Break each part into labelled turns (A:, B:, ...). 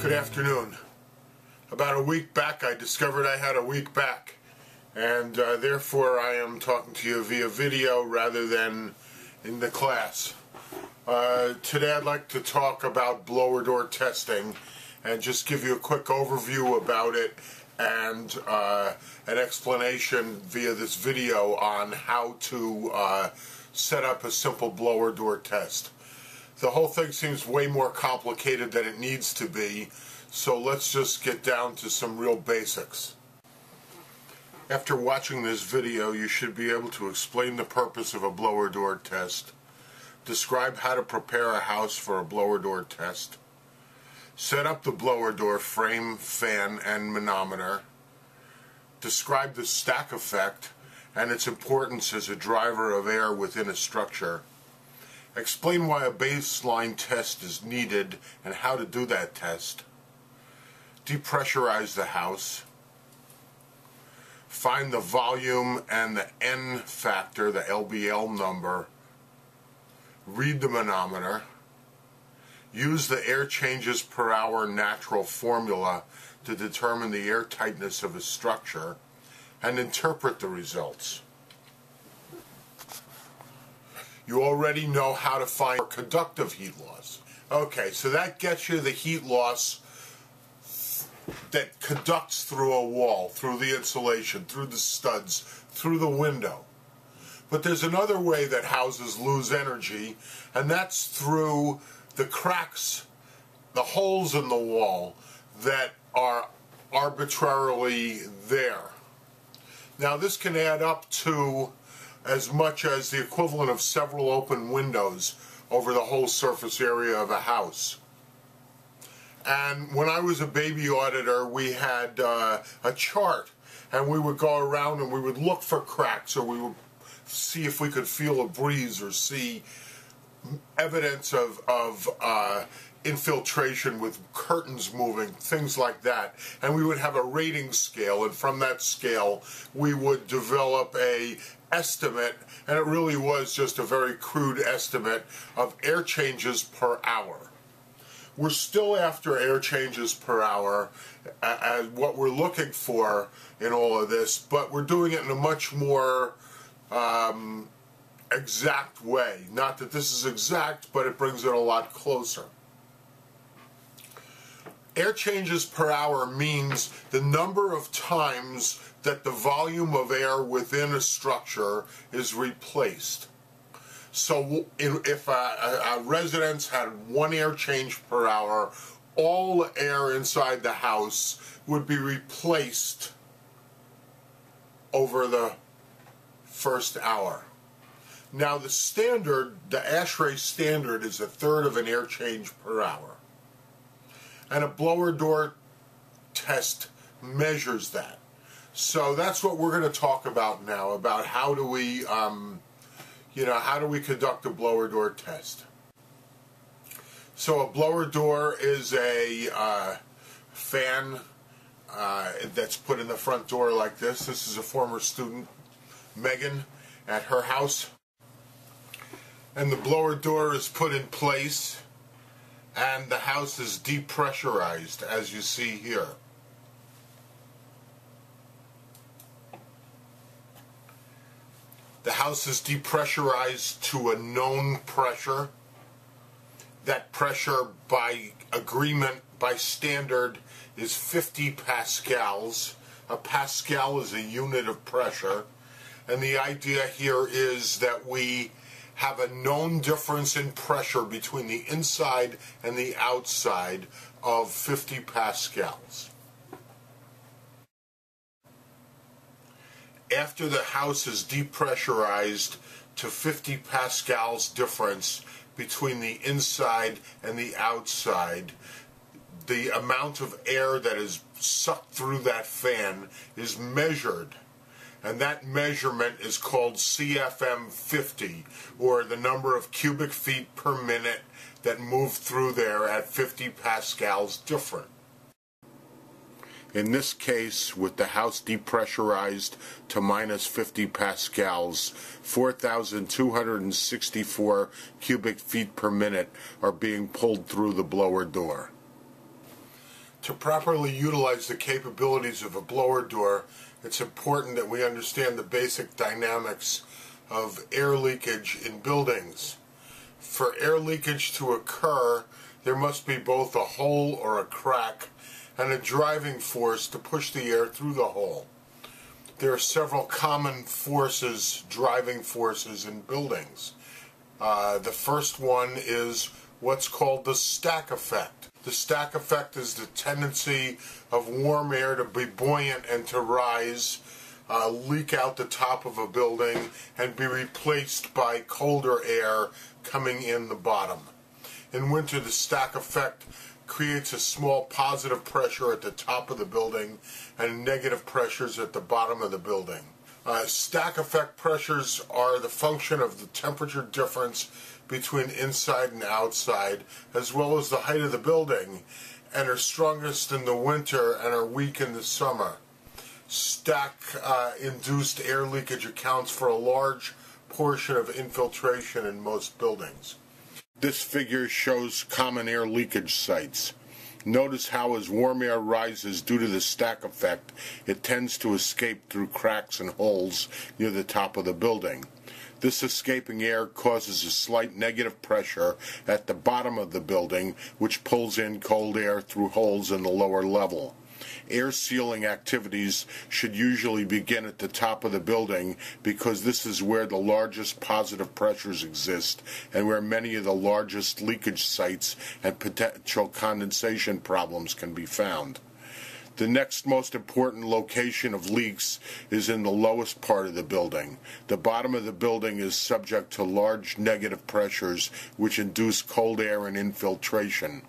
A: Good afternoon. About a week back I discovered I had a weak back, and therefore I am talking to you via video rather than in the class. Today I'd like to talk about blower door testing and just give you a quick overview about it and an explanation via this video on how to set up a simple blower door test. The whole thing seems way more complicated than it needs to be, so let's just get down to some real basics. After watching this video, you should be able to explain the purpose of a blower door test, describe how to prepare a house for a blower door test, set up the blower door frame, fan, and manometer, describe the stack effect and its importance as a driver of air within a structure, explain why a baseline test is needed and how to do that test, depressurize the house, find the volume and the N factor, the LBL number, read the manometer, use the air changes per hour natural formula to determine the air tightness of a structure, and interpret the results. You already know how to find conductive heat loss. Okay, so that gets you the heat loss that conducts through a wall, through the insulation, through the studs, through the window. But there's another way that houses lose energy, and that's through the cracks, the holes in the wall that are arbitrarily there. Now this can add up to as much as the equivalent of several open windows over the whole surface area of a house. And when I was a baby auditor, we had a chart, and we would go around and we would look for cracks, or we would see if we could feel a breeze or see evidence of infiltration with curtains moving, things like that. And we would have a rating scale, and from that scale we would develop a estimate, and it really was just a very crude estimate of air changes per hour. We're still after air changes per hour as what we're looking for in all of this, but we're doing it in a much more exact way. Not that this is exact, but it brings it a lot closer. Air changes per hour means the number of times that the volume of air within a structure is replaced. So if a residence had one air change per hour, all air inside the house would be replaced over the first hour. Now the standard, the ASHRAE standard, is 1/3 of an air change per hour. And a blower door test measures that. So that's what we're going to talk about now, about how do we, how do we conduct a blower door test. So a blower door is a fan that's put in the front door like this. This is a former student, Megan, at her house. And the blower door is put in place, and the house is depressurized, as you see here. The house is depressurized to a known pressure. That pressure, by agreement, by standard, is 50 pascals. A pascal is a unit of pressure. And the idea here is that we have a known difference in pressure between the inside and the outside of 50 pascals. After the house is depressurized to 50 pascals difference between the inside and the outside, the amount of air that is sucked through that fan is measured. And that measurement is called CFM 50, or the number of cubic feet per minute that move through there at 50 pascals different. In this case, with the house depressurized to minus 50 pascals, 4,264 cubic feet per minute are being pulled through the blower door. To properly utilize the capabilities of a blower door, it's important that we understand the basic dynamics of air leakage in buildings. For air leakage to occur, there must be both a hole or a crack and a driving force to push the air through the hole. There are several common forces, driving forces in buildings. The first one is what's called the stack effect. The stack effect is the tendency of warm air to be buoyant and to rise, leak out the top of a building, and be replaced by colder air coming in the bottom. In winter, the stack effect creates a small positive pressure at the top of the building and negative pressures at the bottom of the building. Stack effect pressures are the function of the temperature difference between inside and outside, as well as the height of the building, and are strongest in the winter and are weak in the summer. Stack-induced air leakage accounts for a large portion of infiltration in most buildings. This figure shows common air leakage sites. Notice how as warm air rises due to the stack effect, it tends to escape through cracks and holes near the top of the building. This escaping air causes a slight negative pressure at the bottom of the building, which pulls in cold air through holes in the lower level. Air sealing activities should usually begin at the top of the building because this is where the largest positive pressures exist and where many of the largest leakage sites and potential condensation problems can be found. The next most important location of leaks is in the lowest part of the building. The bottom of the building is subject to large negative pressures which induce cold air and infiltration.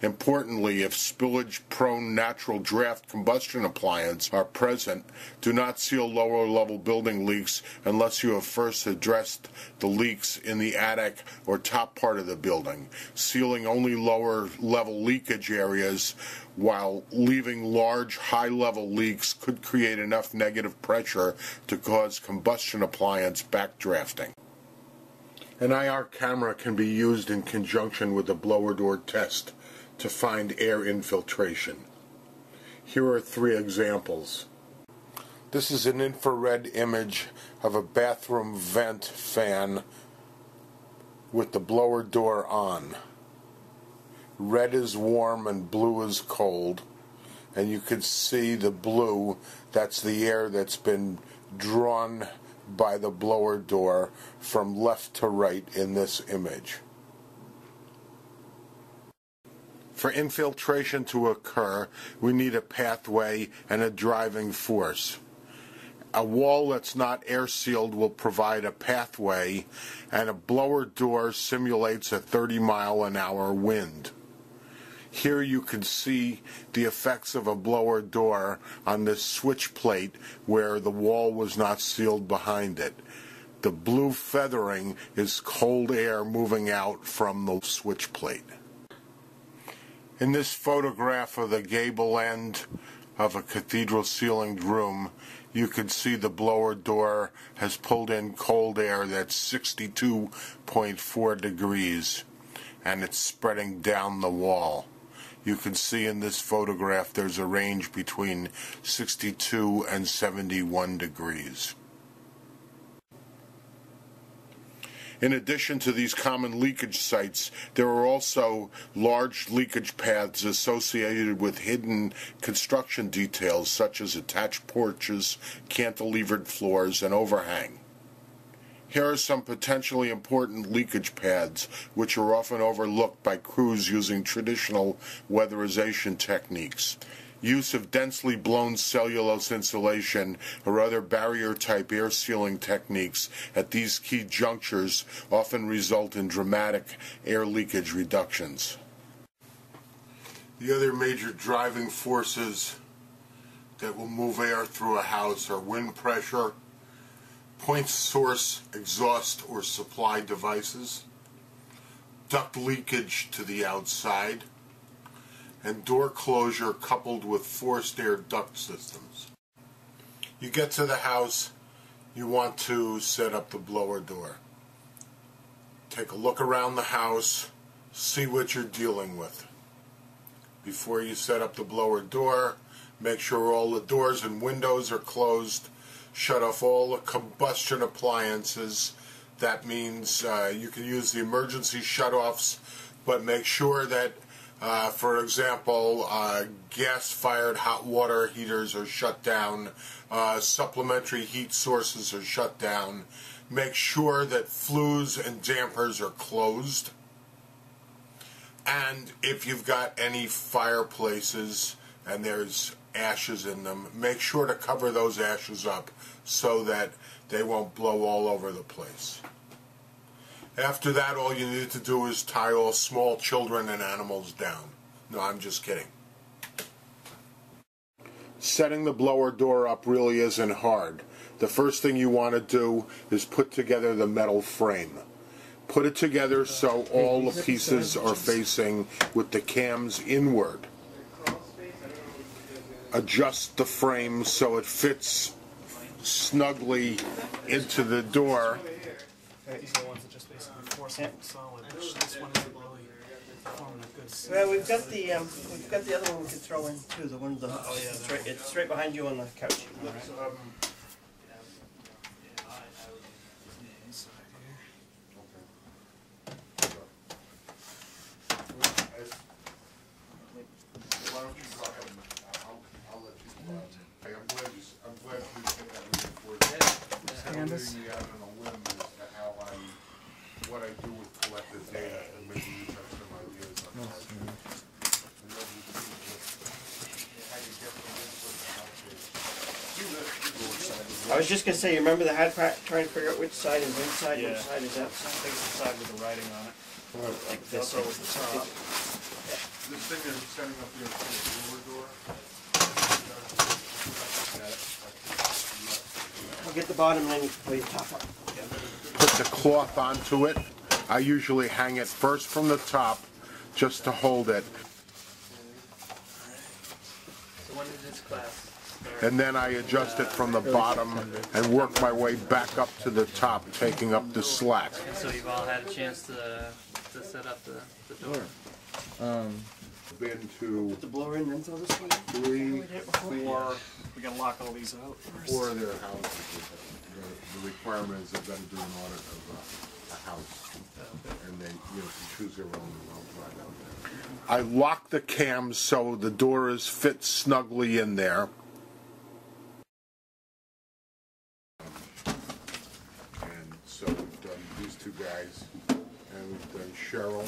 A: Importantly, if spillage-prone natural draft combustion appliances are present, do not seal lower-level building leaks unless you have first addressed the leaks in the attic or top part of the building. Sealing only lower-level leakage areas while leaving large high-level leaks could create enough negative pressure to cause combustion appliance backdrafting. An IR camera can be used in conjunction with the blower door test to find air infiltration. Here are 3 examples. This is an infrared image of a bathroom vent fan with the blower door on. Red is warm and blue is cold, and you can see the blue, that's the air that's been drawn by the blower door from left to right in this image. For infiltration to occur, we need a pathway and a driving force. A wall that's not air sealed will provide a pathway, and a blower door simulates a 30-mile-an-hour wind. Here you can see the effects of a blower door on this switch plate where the wall was not sealed behind it. The blue feathering is cold air moving out from the switch plate. In this photograph of the gable end of a cathedral ceilinged room, you can see the blower door has pulled in cold air that's 62.4 degrees, and it's spreading down the wall. You can see in this photograph there's a range between 62 and 71 degrees. In addition to these common leakage sites, there are also large leakage paths associated with hidden construction details such as attached porches, cantilevered floors, and overhang. Here are some potentially important leakage paths which are often overlooked by crews using traditional weatherization techniques. Use of densely blown cellulose insulation or other barrier-type air sealing techniques at these key junctures often result in dramatic air leakage reductions. The other major driving forces that will move air through a house are wind pressure, point source exhaust or supply devices, duct leakage to the outside, and door closure coupled with forced air duct systems. You get to the house, you want to set up the blower door. Take a look around the house, see what you're dealing with. before you set up the blower door. Make sure all the doors and windows are closed. Shut off all the combustion appliances. That means you can use the emergency shutoffs, but make sure that, for example, gas-fired hot water heaters are shut down, supplementary heat sources are shut down. Make sure that flues and dampers are closed. And if you've got any fireplaces and there's ashes in them, make sure to cover those ashes up so that they won't blow all over the place. After that, all you need to do is tie all small children and animals down. No, I'm just kidding. Setting the blower door up really isn't hard. The first thing you want to do is put together the metal frame. Put it together so all the pieces are facing with the cams inward. Adjust the frame so it fits snugly into the door.
B: These are the ones that just basically force it solid. This one isn't really forming a good seal.
C: Well, we've got the other one we could throw in too. The one with the it's right behind you on the couch.
B: Right.
A: I'm glad you said that before. I'm leaving you out on a limb as to how what I do with collected data, and maybe you have some ideas on how to do it. And then you see how you get from this one to
C: I was just gonna say, you remember the hat pack trying to figure out which side is inside,
B: Yeah.
C: which side is
B: I
C: outside?
B: think it's the side with the writing on it.
C: Like this.
B: Velcro with the top.
A: This thing is setting up here for the blower door.
C: I'll get the bottom and then you can put your top up.
A: Put the cloth onto it. I usually hang it first from the top just to hold it.
D: So when did this class start?
A: And then I adjust it from the bottom and work my way back up to the top, taking up the slack.
D: And so you've all had a chance to set up the door.
A: Been to
C: Put the blower in, then throw this one in.
A: 3, 4,
B: We gotta lock all these out first.
A: 4 of their houses. The requirement is they've got to do an audit of a house, and they can choose their own right out there. I lock the cams so the door is fit snugly in there. And so we've done these two guys, and we've done Cheryl,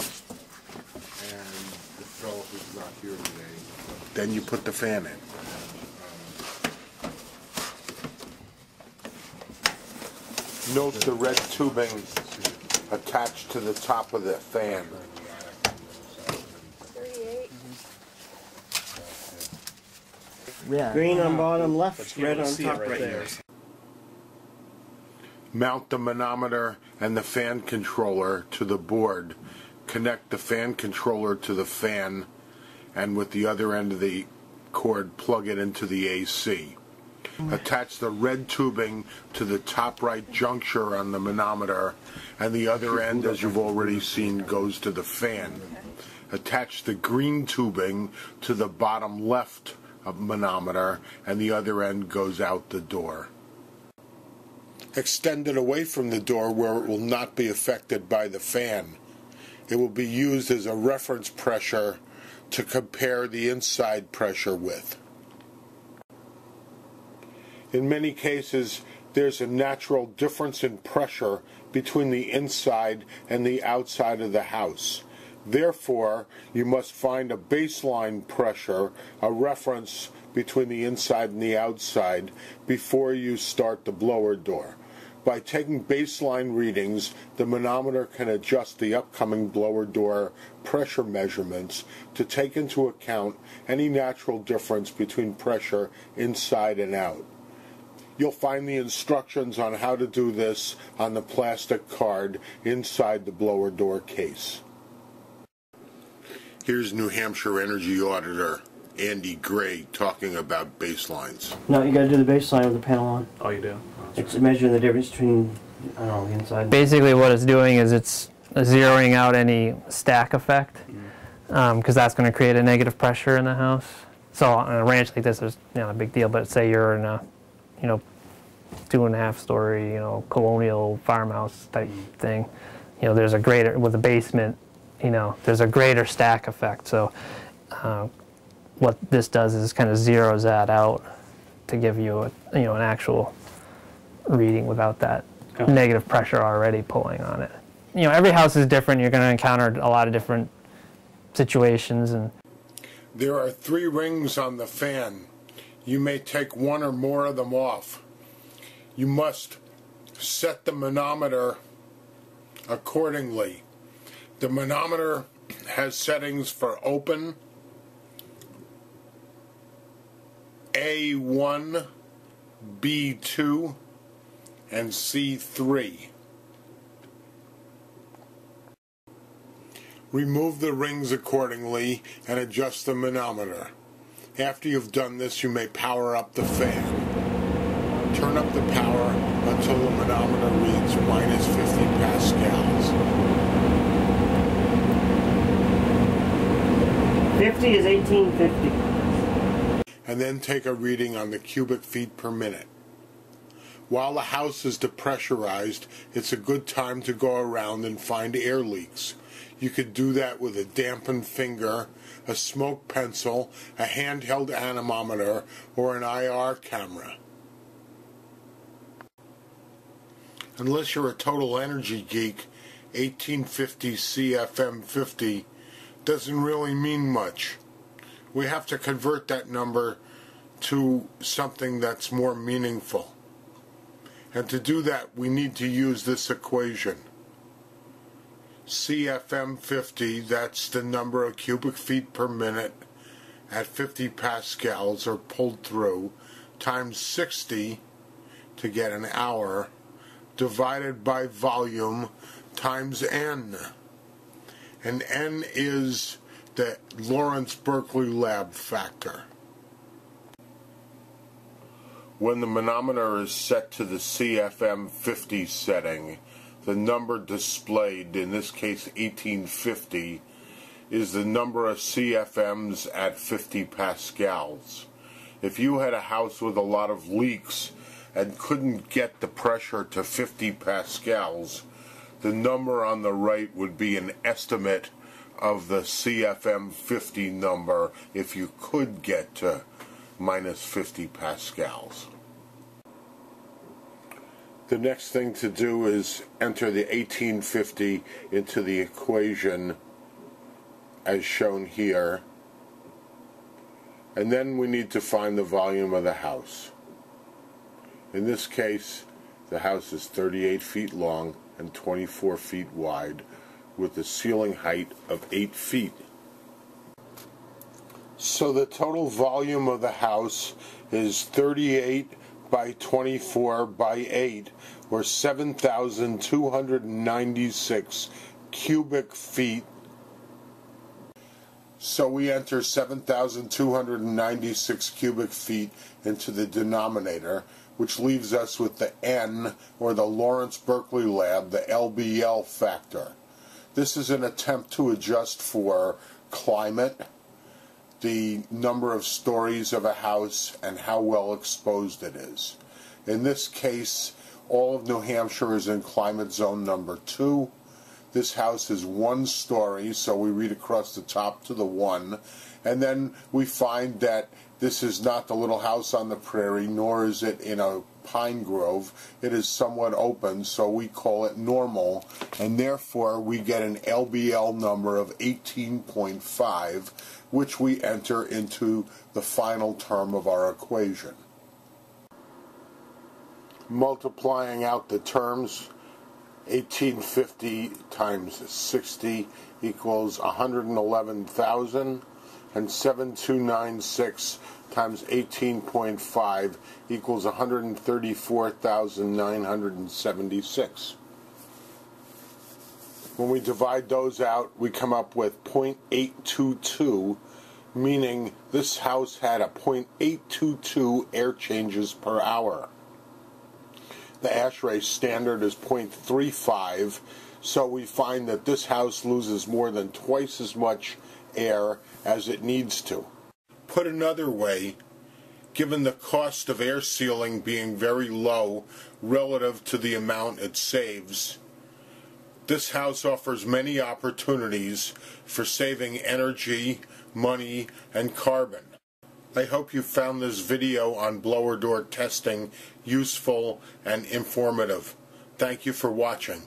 A: and the fellow who's not here today. Then you put the fan in. Note the red tubing attached to the top of the fan.
E: 38.
D: Yeah.
C: Green on bottom left,
B: But you
C: red
B: can't
C: on
B: see
C: top
B: it right
C: right.
B: there.
A: Mount the manometer and the fan controller to the board. Connect the fan controller to the fan, and with the other end of the cord, plug it into the AC. Attach the red tubing to the top right juncture on the manometer, and the other end, as you've already seen, goes to the fan. Attach the green tubing to the bottom left of manometer, and the other end goes out the door. Extend it away from the door where it will not be affected by the fan. It will be used as a reference pressure to compare the inside pressure with. In many cases, there's a natural difference in pressure between the inside and the outside of the house. Therefore, you must find a baseline pressure, a reference between the inside and the outside, before you start the blower door. By taking baseline readings, the manometer can adjust the upcoming blower door pressure measurements to take into account any natural difference between pressure inside and out. You'll find the instructions on how to do this on the plastic card inside the blower door case. Here's New Hampshire Energy Auditor Andy Gray talking about baselines.
C: No, you got to do the baseline with the panel on.
B: Oh, you do?
C: It's measuring the difference between, I don't know, the inside.
D: Basically what it's doing is it's zeroing out any stack effect. because that's going to create a negative pressure in the house. So on a ranch like this, there's not a big deal. But say you're in a 2.5-story colonial farmhouse type thing, there's a greater, with a basement, there's a greater stack effect. So what this does is kind of zeroes that out to give you an actual reading without that negative pressure already pulling on it. Every house is different. You're going to encounter a lot of different situations. And
A: there are 3 rings on the fan. You may take 1 or more of them off. You must set the manometer accordingly. The manometer has settings for open, A1, B2, and C3. Remove the rings accordingly and adjust the manometer. After you've done this, you may power up the fan. Turn up the power until the manometer reads minus 50 pascals.
C: 50 is 1850.
A: And then take a reading on the cubic feet per minute. While the house is depressurized, it's a good time to go around and find air leaks. You could do that with a dampened finger, a smoke pencil, a handheld anemometer, or an IR camera. Unless you're a total energy geek, 1850 CFM50 doesn't really mean much. We have to convert that number to something that's more meaningful. And to do that, we need to use this equation. CFM50, that's the number of cubic feet per minute at 50 pascals or pulled through, times 60 to get an hour, divided by volume times N. And N is the Lawrence Berkeley Lab factor. When the manometer is set to the CFM50 setting, the number displayed, in this case 1850, is the number of CFMs at 50 pascals. If you had a house with a lot of leaks and couldn't get the pressure to 50 pascals, the number on the right would be an estimate of the CFM50 number if you could get to minus 50 pascals. The next thing to do is enter the 1850 into the equation as shown here, and then we need to find the volume of the house. In this case, the house is 38 feet long and 24 feet wide, with a ceiling height of 8 feet. So the total volume of the house is 38 by 24 by 8, or 7,296 cubic feet. So we enter 7,296 cubic feet into the denominator, which leaves us with the N, or the Lawrence Berkeley Lab, the LBL factor. This is an attempt to adjust for climate, the number of stories of a house, and how well exposed it is. In this case, all of New Hampshire is in climate zone number 2. This house is 1 story, so we read across the top to the 1, and then we find that this is not the little house on the prairie, nor is it in a pine grove. It is somewhat open, so we call it normal, and therefore we get an LBL number of 18.5, which we enter into the final term of our equation. Multiplying out the terms, 1850 times 60 equals 111,000, and 7296 times 18.5 equals 134,976. When we divide those out, we come up with 0.822, meaning this house had a 0.822 air changes per hour. The ASHRAE standard is 0.35, so we find that this house loses more than twice as much air as it needs to. Put another way, given the cost of air sealing being very low relative to the amount it saves, this house offers many opportunities for saving energy, money, and carbon. I hope you found this video on blower door testing useful and informative. Thank you for watching.